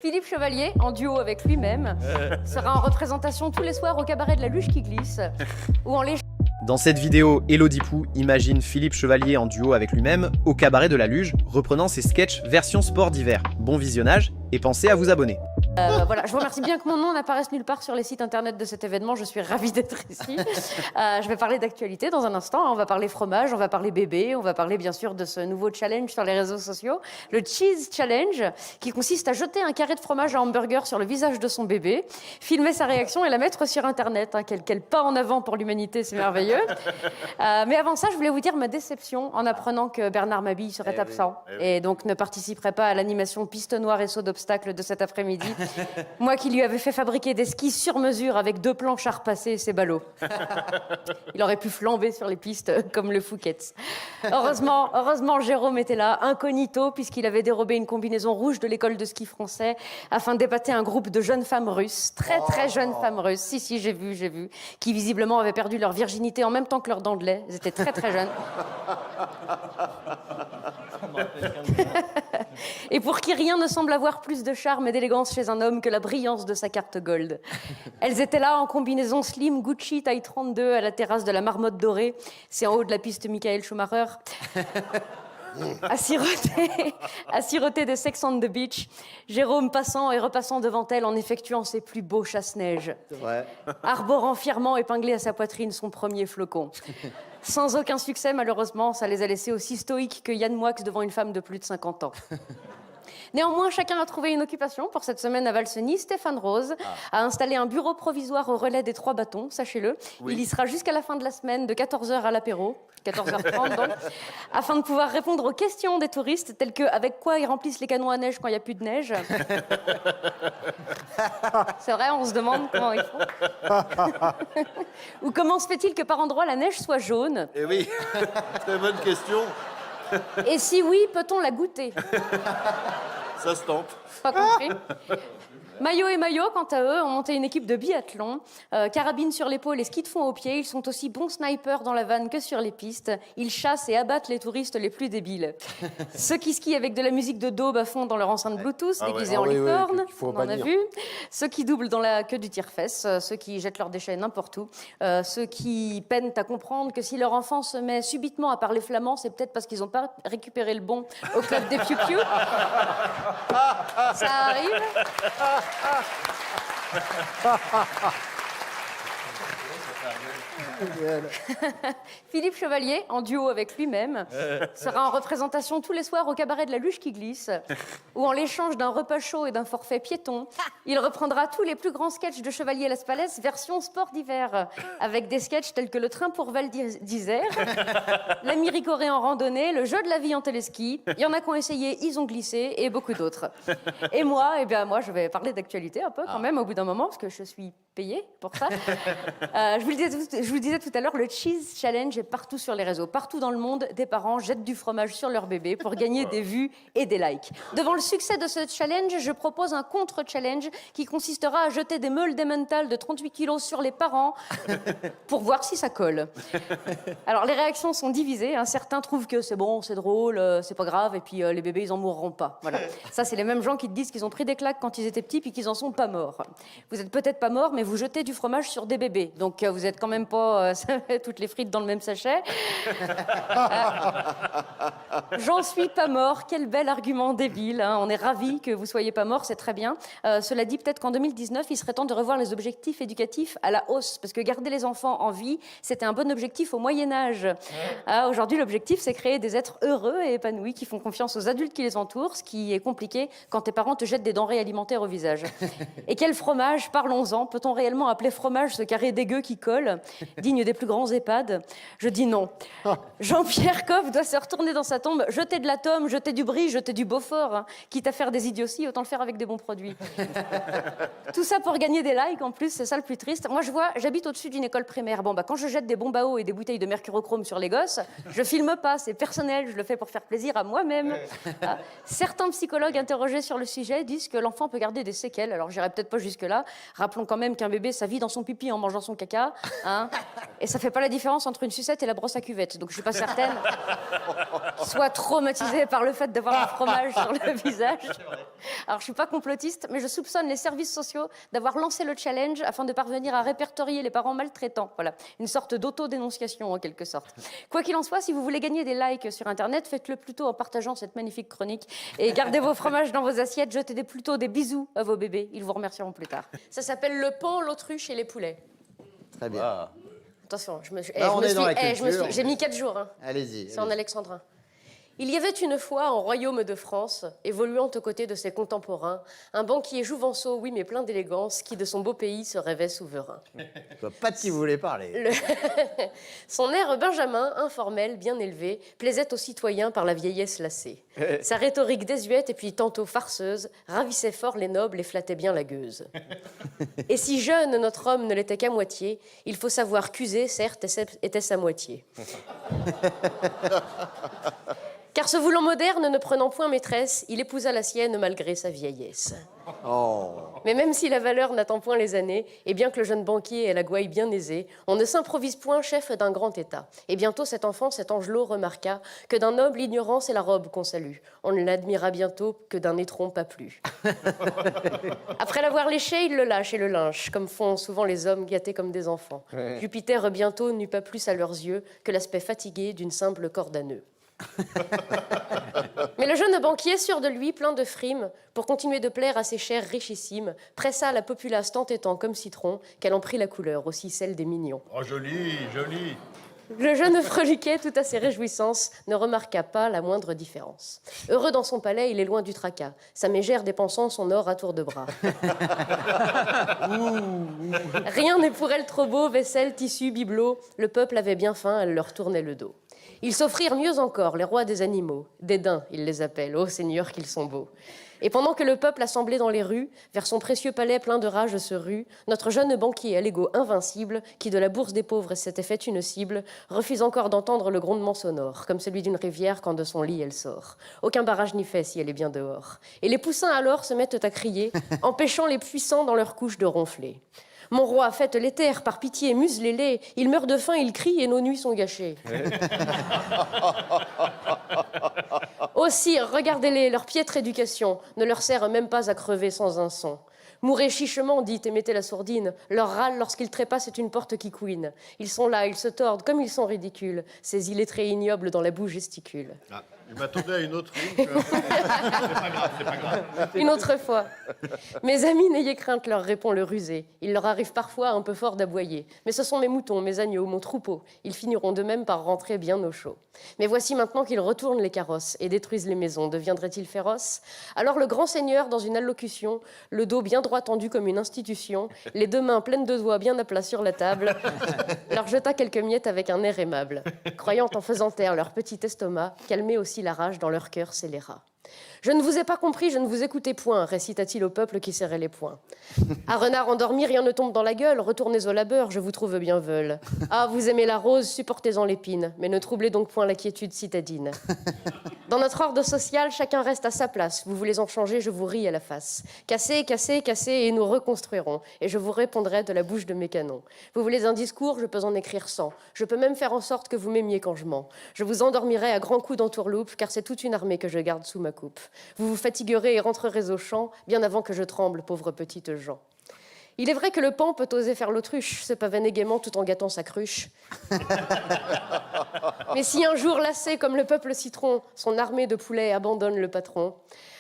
Philippe Chevalier, en duo avec lui-même, sera en représentation tous les soirs au cabaret de la Luge qui glisse, ou en léger. Dans cette vidéo, Elodie Pou imagine Philippe Chevalier en duo avec lui-même au cabaret de la Luge, reprenant ses sketchs version sport d'hiver. Bon visionnage et pensez à vous abonner. Voilà, je vous remercie bien que mon nom n'apparaisse nulle part sur les sites internet de cet événement. Je suis ravie d'être ici. Je vais parler d'actualité dans un instant. On va parler fromage, on va parler bébé, on va parler bien sûr de ce nouveau challenge sur les réseaux sociaux, le Cheese Challenge, qui consiste à jeter un carré de fromage à hamburger sur le visage de son bébé, filmer sa réaction et la mettre sur internet. Quel pas en avant pour l'humanité, c'est merveilleux. Mais avant ça, je voulais vous dire ma déception en apprenant que Bernard Mabille serait absent et donc ne participerait pas à l'animation piste noire et saut d'obstacles de cet après-midi. Moi qui lui avais fait fabriquer des skis sur mesure avec 2 planches à repasser, c'est ballot. Il aurait pu flamber sur les pistes comme le Fouquet's. Heureusement, Jérôme était là, incognito, puisqu'il avait dérobé une combinaison rouge de l'école de ski français afin d'épater un groupe de jeunes femmes russes, très jeunes femmes russes, si, j'ai vu, qui visiblement avaient perdu leur virginité en même temps que leurs dents de lait. Elles étaient très jeunes. Et pour qui rien ne semble avoir plus de charme et d'élégance chez un homme que la brillance de sa carte gold. Elles étaient là en combinaison slim Gucci taille 32 à la terrasse de la Marmotte Dorée. C'est en haut de la piste Michael Schumacher. À siroter des Sex on the Beach, Jérôme passant et repassant devant elle en effectuant ses plus beaux chasse-neige. Arborant fièrement épinglé à sa poitrine son premier flocon. Sans aucun succès, malheureusement, ça les a laissés aussi stoïques que Yann Moix devant une femme de plus de 50 ans. Néanmoins, chacun a trouvé une occupation. Pour cette semaine à Valseny, Stéphane Rose a installé un bureau provisoire au relais des 3 bâtons, sachez-le. Oui. Il y sera jusqu'à la fin de la semaine, de 14h à l'apéro, 14h30 donc, afin de pouvoir répondre aux questions des touristes, telles que avec quoi ils remplissent les canons à neige quand il n'y a plus de neige. C'est vrai, on se demande comment ils font. Ou comment se fait-il que par endroits la neige soit jaune? Eh oui, très bonne question. Et si oui, peut-on la goûter? Ça se tente. Pas compris. Maillot et Maillot, quant à eux, ont monté une équipe de biathlon. Carabine sur l'épaule et ski de fond aux pieds. Ils sont aussi bons snipers dans la vanne que sur les pistes. Ils chassent et abattent les touristes les plus débiles. Ceux qui skient avec de la musique de daube à fond dans leur enceinte Bluetooth, déguisés en licorne, on en a vu. Ceux qui doublent dans la queue du tire-fesse. Ceux qui jettent leurs déchets n'importe où. Ceux qui peinent à comprendre que si leur enfant se met subitement à parler flamand, c'est peut-être parce qu'ils n'ont pas récupéré le bon au club des piou-piou. Ça arrive. Philippe Chevalier, en duo avec lui-même, sera en représentation tous les soirs au cabaret de la Luge qui glisse, où en l'échange d'un repas chaud et d'un forfait piéton, il reprendra tous les plus grands sketchs de Chevalier Las Palais version sport d'hiver, avec des sketchs tels que le train pour Val d'Isère, la miricorée en randonnée, le jeu de la vie en téléski. Il y en a qui ont essayé, ils ont glissé, et beaucoup d'autres. Et moi, je vais parler d'actualité un peu quand même au bout d'un moment, parce que je suis payée pour ça. Je vous le disais tout à l'heure, le Cheese Challenge est partout sur les réseaux. Partout dans le monde, des parents jettent du fromage sur leur bébé pour gagner des vues et des likes. Devant le succès de ce challenge, je propose un contre-challenge qui consistera à jeter des meules d'Emmental de 38 kilos sur les parents pour voir si ça colle. Alors, les réactions sont divisées. Certains trouvent que c'est bon, c'est drôle, c'est pas grave, et puis les bébés, ils en mourront pas. Voilà. Ça, c'est les mêmes gens qui te disent qu'ils ont pris des claques quand ils étaient petits puis qu'ils en sont pas morts. Vous êtes peut-être pas morts, mais vous jetez du fromage sur des bébés. Donc, vous êtes quand même pas toutes les frites dans le même sachet. J'en suis pas mort. Quel bel argument débile. On est ravis que vous soyez pas mort, c'est très bien. Cela dit, peut-être qu'en 2019, il serait temps de revoir les objectifs éducatifs à la hausse. Parce que garder les enfants en vie, c'était un bon objectif au Moyen-Âge. Aujourd'hui, l'objectif, c'est créer des êtres heureux et épanouis qui font confiance aux adultes qui les entourent, ce qui est compliqué quand tes parents te jettent des denrées alimentaires au visage. Et quel fromage, parlons-en. Peut-on réellement appeler fromage ce carré dégueu qui colle, digne des plus grands EHPAD? Je dis non. Jean-Pierre Coff doit se retourner dans sa tombe, jeter de l'atome, jeter du brie, jeter du Beaufort. Quitte à faire des idioties, autant le faire avec des bons produits. Tout ça pour gagner des likes, en plus, c'est ça le plus triste. Moi, j'habite au-dessus d'une école primaire. Quand je jette des bombes à eau et des bouteilles de mercurochrome sur les gosses, je filme pas, c'est personnel, je le fais pour faire plaisir à moi-même. Certains psychologues interrogés sur le sujet disent que l'enfant peut garder des séquelles. Alors, j'irai peut-être pas jusque-là. Rappelons quand même qu'un bébé, ça vit dans son pipi en mangeant son caca. Et ça fait pas la différence entre une sucette et la brosse à cuvette. Donc, je suis pas certaine soit traumatisé par le fait d'avoir du fromage sur le visage. Alors, je suis pas complotiste, mais je soupçonne les services sociaux d'avoir lancé le challenge afin de parvenir à répertorier les parents maltraitants. Voilà, une sorte d'autodénonciation en quelque sorte. Quoi qu'il en soit, si vous voulez gagner des likes sur Internet, faites-le plutôt en partageant cette magnifique chronique et gardez vos fromages dans vos assiettes, jetez plutôt des bisous à vos bébés, ils vous remercieront plus tard. Ça s'appelle le paon, l'autruche et les poulets. Très bien. Ah. Attention, j'ai mis 4 jours. Hein. Allez-y. C'est en alexandrin. Il y avait une fois, en royaume de France, évoluant aux côtés de ses contemporains, un banquier jouvenceau, oui, mais plein d'élégance, qui de son beau pays se rêvait souverain. Je vois pas de qui vous voulez parler. Son air benjamin, informel, bien élevé, plaisait aux citoyens par la vieillesse lassée. Sa rhétorique désuète et puis tantôt farceuse ravissait fort les nobles et flattait bien la gueuse. Et si jeune notre homme ne l'était qu'à moitié, il faut savoir qu'user, certes, était sa moitié. Car se voulant moderne, ne prenant point maîtresse, il épousa la sienne malgré sa vieillesse. Oh. Mais même si la valeur n'attend point les années, et bien que le jeune banquier ait la gouaille bien aisée, on ne s'improvise point chef d'un grand état. Et bientôt cet enfant, cet angelot, remarqua que d'un noble l'ignorance est la robe qu'on salue. On ne l'admira bientôt que d'un étron pas plus. Après l'avoir léché, il le lâche et le lynche, comme font souvent les hommes gâtés comme des enfants. Ouais. Jupiter bientôt n'eut pas plus à leurs yeux que l'aspect fatigué d'une simple corde à nœuds. Mais le jeune banquier, sûr de lui, plein de frimes, pour continuer de plaire à ses chers richissimes, pressa la populace tant et tant comme citron qu'elle en prit la couleur, aussi celle des mignons. Oh, joli, joli. Le jeune freliquet, tout à ses réjouissances, ne remarqua pas la moindre différence. Heureux dans son palais, il est loin du tracas, sa mégère dépensant son or à tour de bras. Rien n'est pour elle trop beau, vaisselle, tissu, bibelot, le peuple avait bien faim, elle leur tournait le dos. Ils s'offrirent mieux encore, les rois des animaux. Des daims, ils les appellent, ô seigneurs qu'ils sont beaux. Et pendant que le peuple assemblé dans les rues, vers son précieux palais plein de rage se rue, notre jeune banquier à l'ego invincible, qui de la bourse des pauvres s'était fait une cible, refuse encore d'entendre le grondement sonore, comme celui d'une rivière quand de son lit elle sort. Aucun barrage n'y fait si elle est bien dehors. Et les poussins alors se mettent à crier, empêchant les puissants dans leur couche de ronfler. Mon roi, faites l'éther, par pitié, muselez-les. Ils meurent de faim, ils crient et nos nuits sont gâchées. Ô sire, regardez-les, leur piètre éducation ne leur sert même pas à crever sans un son. Mourez chichement, dites, et mettez la sourdine. Leur râle, lorsqu'ils trépassent, c'est une porte qui couine. Ils sont là, ils se tordent, comme ils sont ridicules. Ces illettrés ignobles dans la boue gesticulent. Ah, je m'attendais à une autre ligne. C'est pas grave. Une autre fois. Mes amis, n'ayez crainte, leur répond le rusé. Il leur arrive parfois un peu fort d'aboyer. Mais ce sont mes moutons, mes agneaux, mon troupeau. Ils finiront de même par rentrer bien au chaud. Mais voici maintenant qu'ils retournent les carrosses et détruisent les maisons. Deviendraient-ils féroces ? Alors le grand seigneur, dans une allocution, le dos bien droit tendu comme une institution, les deux mains pleines de doigts bien à plat sur la table, leur jeta quelques miettes avec un air aimable, croyant en faisant taire leur petit estomac, calmer aussi la rage dans leur cœur scélérat. Je ne vous ai pas compris, je ne vous écoutais point, récita-t-il au peuple qui serrait les poings. À renard endormi, rien ne tombe dans la gueule, retournez au labeur, je vous trouve bien veule. Ah, vous aimez la rose, supportez-en l'épine, mais ne troublez donc point la quiétude citadine. Dans notre ordre social, chacun reste à sa place. Vous voulez en changer, je vous ris à la face. Cassez, cassez, cassez, et nous reconstruirons. Et je vous répondrai de la bouche de mes canons. Vous voulez un discours, je peux en écrire 100. Je peux même faire en sorte que vous m'aimiez quand je mens. Je vous endormirai à grands coups d'entourloupe, car c'est toute une armée que je garde sous ma coupe. Vous vous fatiguerez et rentrerez au champ, bien avant que je tremble, pauvre petite Jean. Il est vrai que le paon peut oser faire l'autruche, se pavaner gaiement tout en gâtant sa cruche. Mais si un jour, lassé comme le peuple citron, son armée de poulets abandonne le patron,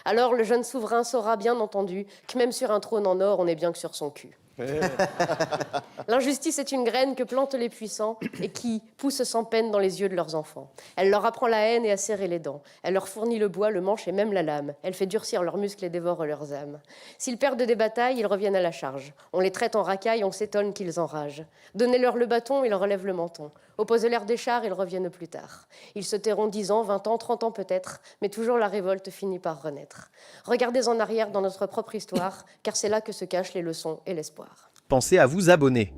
alors le jeune souverain saura bien entendu que même sur un trône en or, on est bien que sur son cul. L'injustice est une graine que plantent les puissants et qui pousse sans peine dans les yeux de leurs enfants. Elle leur apprend la haine et à serrer les dents. Elle leur fournit le bois, le manche et même la lame. Elle fait durcir leurs muscles et dévore leurs âmes. S'ils perdent des batailles, ils reviennent à la charge. On les traite en racailles, on s'étonne qu'ils enragent. Donnez-leur le bâton, ils relèvent le menton. Opposez-leur des chars, ils reviennent plus tard. Ils se tairont 10 ans, 20 ans, 30 ans peut-être, mais toujours la révolte finit par renaître. Regardez en arrière dans notre propre histoire, car c'est là que se cachent les leçons et l'espoir. Pensez à vous abonner.